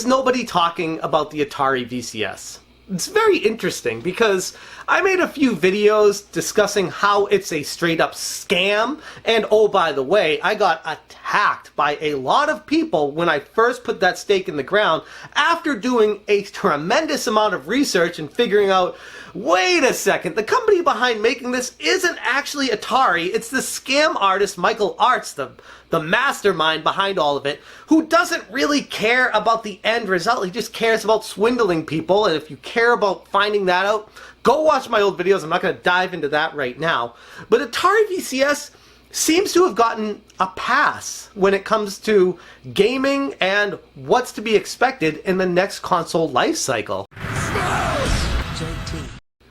is nobody talking about the Atari VCS? It's very interesting because I made a few videos discussing how it's a straight up scam, and oh by the way, I got attacked by a lot of people when I first put that stake in the ground after doing a tremendous amount of research and figuring out, wait a second, the company behind making this isn't actually Atari, it's the scam artist Michael Arts, the mastermind behind all of it, who doesn't really care about the end result. He just cares about swindling people, and if you care about finding that out, go watch my old videos. I'm not going to dive into that right now. But Atari VCS seems to have gotten a pass when it comes to gaming and what's to be expected in the next console life cycle.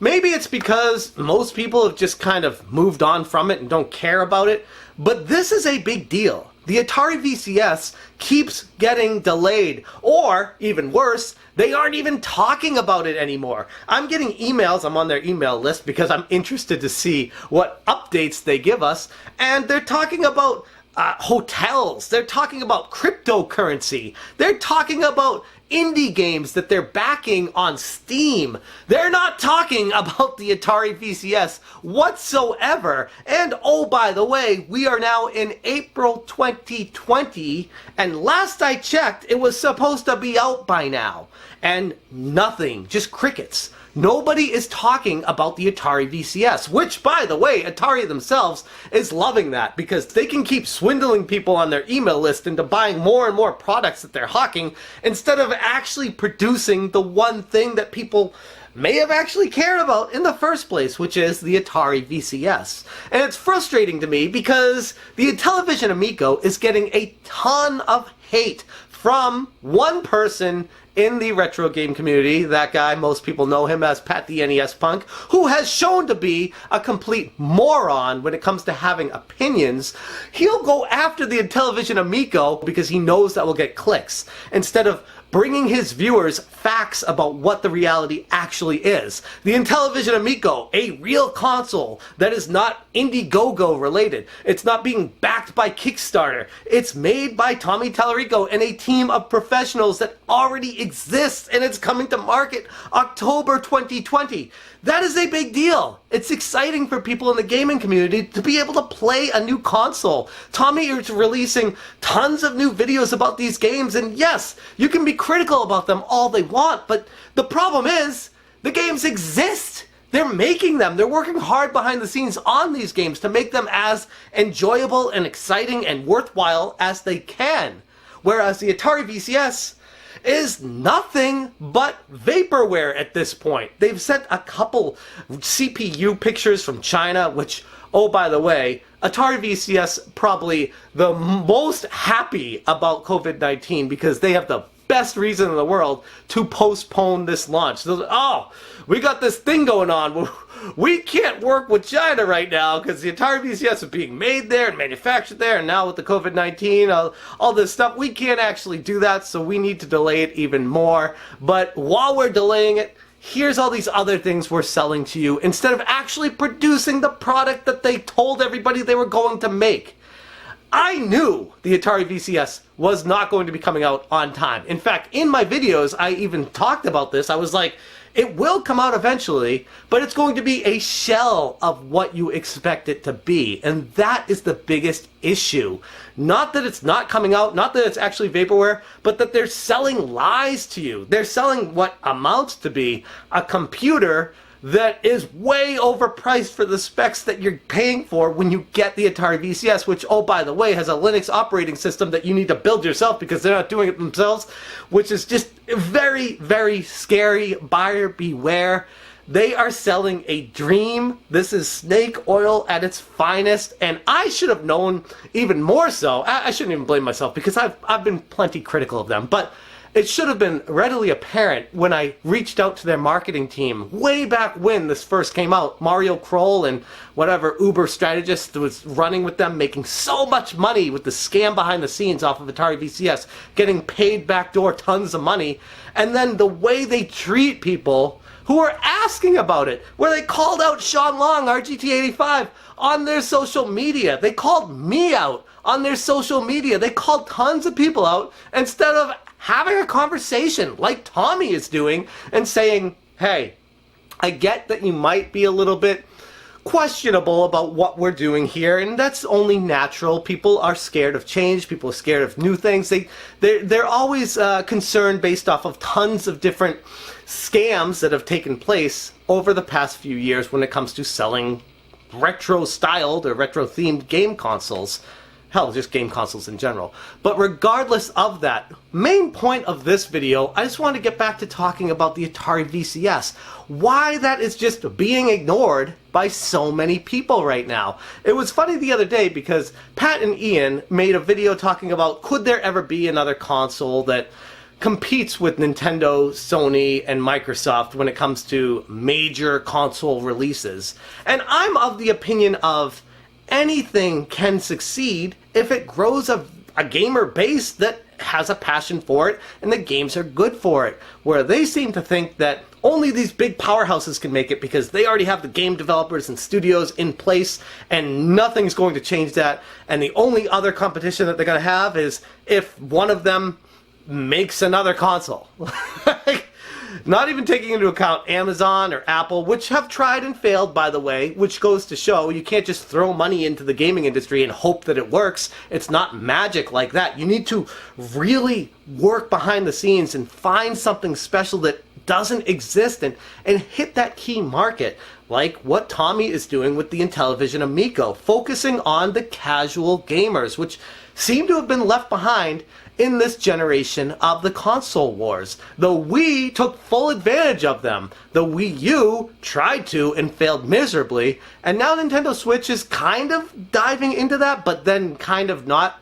Maybe it's because most people have just kind of moved on from it and don't care about it, but this is a big deal. The Atari VCS keeps getting delayed, or even worse, they aren't even talking about it anymore. I'm getting emails, I'm on their email list because I'm interested to see what updates they give us, and they're talking about hotels, they're talking about cryptocurrency, they're talking about indie games that they're backing on Steam. They're not talking about the Atari VCS whatsoever. And oh, by the way, we are now in April 2020, and last I checked, it was supposed to be out by now. And nothing, just crickets. Nobody is talking about the Atari VCS, which, by the way, Atari themselves is loving that because they can keep swindling people on their email list into buying more and more products that they're hawking instead of actually producing the one thing that people may have actually cared about in the first place, which is the Atari VCS. And it's frustrating to me because the Intellivision Amico is getting a ton of hate from one person in the retro game community. That guy, most people know him as Pat The NES Punk, who has shown to be a complete moron when it comes to having opinions. He'll go after the Intellivision Amico because he knows that will get clicks, instead of bringing his viewers facts about what the reality actually is. The Intellivision Amico, a real console that is not Indiegogo related. It's not being backed by Kickstarter. It's made by Tommy Tallarico and a team of professionals that already exists, and it's coming to market October 2020. That is a big deal. It's exciting for people in the gaming community to be able to play a new console. Tommy is releasing tons of new videos about these games, and yes, you can be critical about them all they want, but the problem is, the games exist. They're making them. They're working hard behind the scenes on these games to make them as enjoyable and exciting and worthwhile as they can. Whereas the Atari VCS is nothing but vaporware at this point. They've sent a couple CPU pictures from China, which, oh by the way, Atari VCS probably the most happy about COVID-19 because they have the best reason in the world to postpone this launch. Oh, we got this thing going on. We can't work with China right now because the Atari VCS is being made there and manufactured there, and now with the COVID-19, all this stuff, we can't actually do that, so we need to delay it even more. But while we're delaying it, here's all these other things we're selling to you instead of actually producing the product that they told everybody they were going to make. I knew the Atari VCS was not going to be coming out on time. In fact, in my videos, I even talked about this. I was like, it will come out eventually, but it's going to be a shell of what you expect it to be. And that is the biggest issue. Not that it's not coming out, not that it's actually vaporware, but that they're selling lies to you. They're selling what amounts to be a computer that is way overpriced for the specs that you're paying for when you get the Atari VCS, which, oh, by the way, has a Linux operating system that you need to build yourself because they're not doing it themselves, which is just very, very scary. Buyer beware. They are selling a dream. This is snake oil at its finest, and I should have known even more so. I shouldn't even blame myself because I've been plenty critical of them, but it should have been readily apparent when I reached out to their marketing team way back when this first came out. Mario Kroll and whatever Uber strategist was running with them, making so much money with the scam behind the scenes off of Atari VCS, getting paid backdoor tons of money, and then the way they treat people who are asking about it, where they called out Sean Long, RGT85, on their social media. They called me out on their social media. They called tons of people out instead of having a conversation like Tommy is doing and saying, hey, I get that you might be a little bit questionable about what we're doing here, and that's only natural. People are scared of change. People are scared of new things. They're always concerned based off of tons of different scams that have taken place over the past few years when it comes to selling retro-styled or retro-themed game consoles. Hell, just game consoles in general. But regardless of that, main point of this video, I just want to get back to talking about the Atari VCS. Why that is just being ignored by so many people right now. It was funny the other day because Pat and Ian made a video talking about could there ever be another console that competes with Nintendo, Sony, and Microsoft when it comes to major console releases. And I'm of the opinion of anything can succeed if it grows a gamer base that has a passion for it and the games are good for it. Where they seem to think that only these big powerhouses can make it because they already have the game developers and studios in place and nothing's going to change that. And the only other competition that they're going to have is if one of them makes another console. Not even taking into account Amazon or Apple, which have tried and failed, by the way, which goes to show you can't just throw money into the gaming industry and hope that it works. It's not magic like that. You need to really work behind the scenes and find something special that doesn't exist and hit that key market, like what Tommy is doing with the Intellivision Amico, focusing on the casual gamers, which seem to have been left behind in this generation of the console wars. The Wii took full advantage of them. The Wii U tried to and failed miserably. And now Nintendo Switch is kind of diving into that, but then kind of not.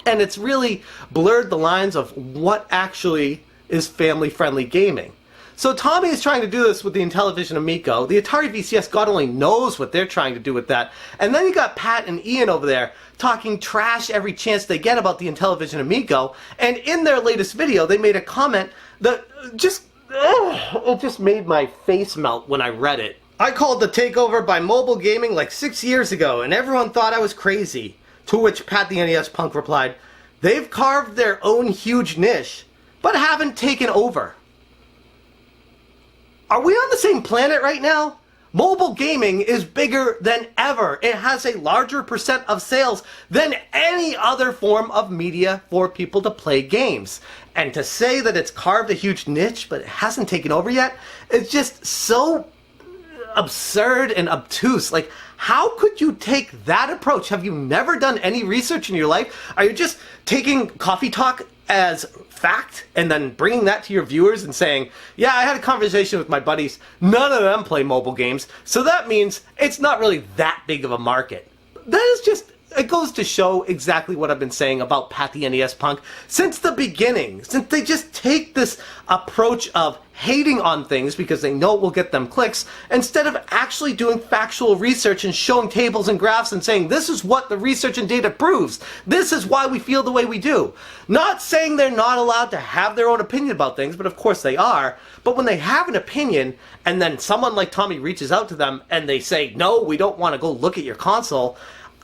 And it's really blurred the lines of what actually is family-friendly gaming. So Tommy is trying to do this with the Intellivision Amico. The Atari VCS, God only knows what they're trying to do with that. And then you got Pat and Ian over there talking trash every chance they get about the Intellivision Amico. And in their latest video, they made a comment that it just made my face melt when I read it. I called the takeover by mobile gaming like 6 years ago, and everyone thought I was crazy. To which Pat The NES Punk replied, they've carved their own huge niche, but haven't taken over. Are we on the same planet right now? Mobile gaming is bigger than ever. It has a larger percent of sales than any other form of media for people to play games. And to say that it's carved a huge niche but it hasn't taken over yet, it's just so absurd and obtuse. Like, how could you take that approach? Have you never done any research in your life? Are you just taking Coffee Talk as fact and then bringing that to your viewers and saying, yeah, I had a conversation with my buddies, none of them play mobile games, so that means it's not really that big of a market? That is just, it goes to show exactly what I've been saying about Pat The NES Punk since the beginning. Since they just take this approach of hating on things because they know it will get them clicks, instead of actually doing factual research and showing tables and graphs and saying, this is what the research and data proves. This is why we feel the way we do. Not saying they're not allowed to have their own opinion about things, but of course they are. But when they have an opinion and then someone like Tommy reaches out to them and they say, no, we don't want to go look at your console,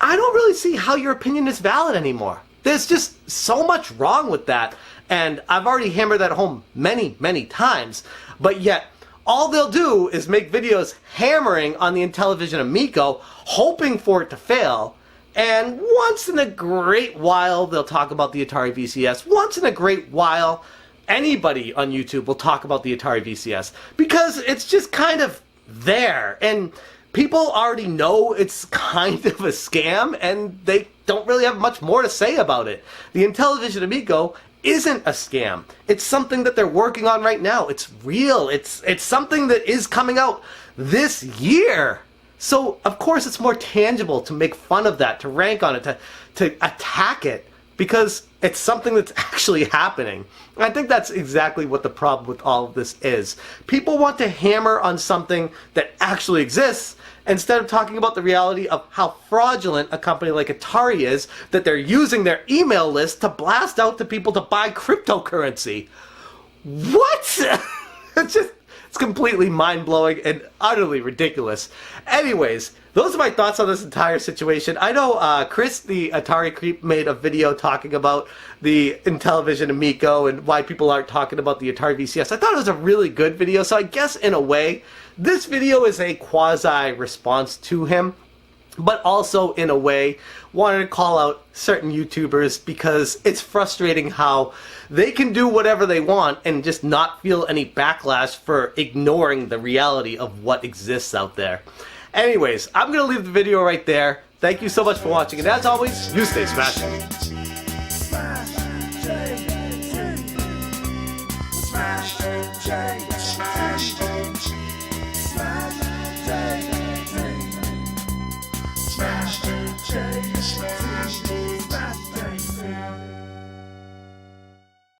I don't really see how your opinion is valid anymore. There's just so much wrong with that. And I've already hammered that home many, many times. But yet, all they'll do is make videos hammering on the Intellivision Amico, hoping for it to fail. And once in a great while, they'll talk about the Atari VCS. Once in a great while, anybody on YouTube will talk about the Atari VCS. Because it's just kind of there. And people already know it's kind of a scam, and they don't really have much more to say about it. The Intellivision Amico isn't a scam. It's something that they're working on right now. It's real. It's something that is coming out this year. So, of course, it's more tangible to make fun of that, to rank on it, to attack it, because it's something that's actually happening. And I think that's exactly what the problem with all of this is. People want to hammer on something that actually exists instead of talking about the reality of how fraudulent a company like Atari is, that they're using their email list to blast out to people to buy cryptocurrency. What? It's completely mind-blowing and utterly ridiculous. Anyways, those are my thoughts on this entire situation. I know Chris, the Atari Creep, made a video talking about the Intellivision Amico and why people aren't talking about the Atari VCS. I thought it was a really good video, so I guess in a way, this video is a quasi-response to him. But also, in a way, wanted to call out certain YouTubers because it's frustrating how they can do whatever they want and just not feel any backlash for ignoring the reality of what exists out there. Anyways, I'm going to leave the video right there. Thank you so much for watching, and as always, you stay smashing.